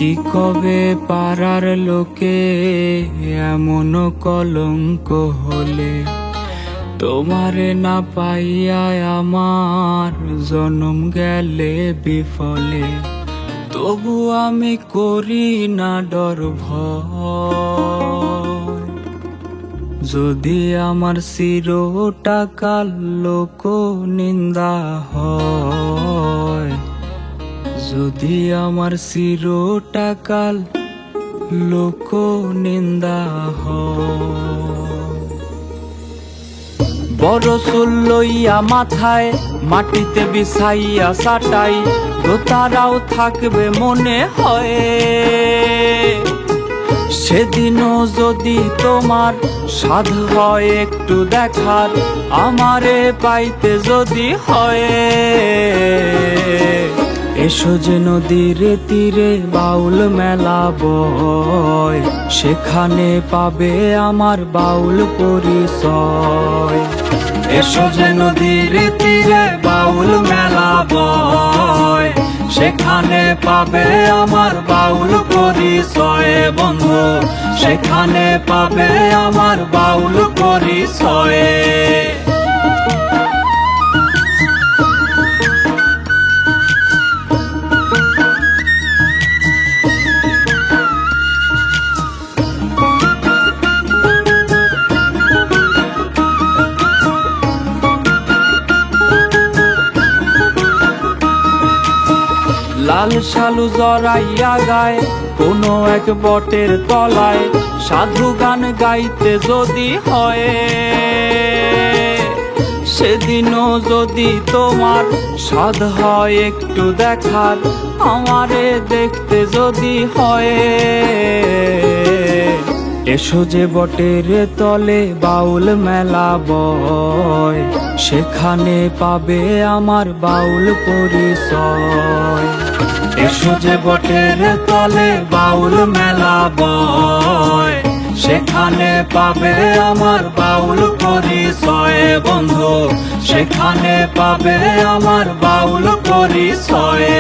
কি কবে পাড়ার লোকে এমন কলঙ্ক হলে, তোমারে না পাইয়া আমার জনম গেলে বিফলে। তবু আমি করি না ডর ভয়, যদি আমার চিরটা কাল লোক নিন্দা হয়, যদি আমার চিরটা কাল লোক নিন্দা হয়। বড় চুল লইয়া মাথায় মাটিতে বিছাইয়া চাটাই, দোতারাও থাকবে মনে হয়। সেদিনও যদি তোমার সাধ হয় একটু দেখার, আমারে পাইতে যদি হয়। এসো যে নদীর তীরে বাউল মেলা বয়, সেখানে পাবে আমার বাউল পরিচয়। এসো যে নদীর তীরে বাউল মেলা বয়, সেখানে পাবে আমার বাউল পরিচয়। বন্ধু, সেখানে পাবে আমার বাউল পরিচয়। লাল শালু জড়াইয়া গায় কোনো এক বটের তলায়, সাধু গান গাইতে যদি হয়। সেদিনও যদি তোমার সাধ হয় একটু দেখার, আমারে দেখতে যদি হয়। এসো যে বটের তলে বাউল মেলা বয়, সেখানে পাবে আমার বাউল পরিচয়। এসো যে বটের তলে বাউল মেলা বয়, সেখানে পাবে আমার বাউল পরিচয়। বন্ধু, সেখানে পাবে আমার বাউল পরিচয়।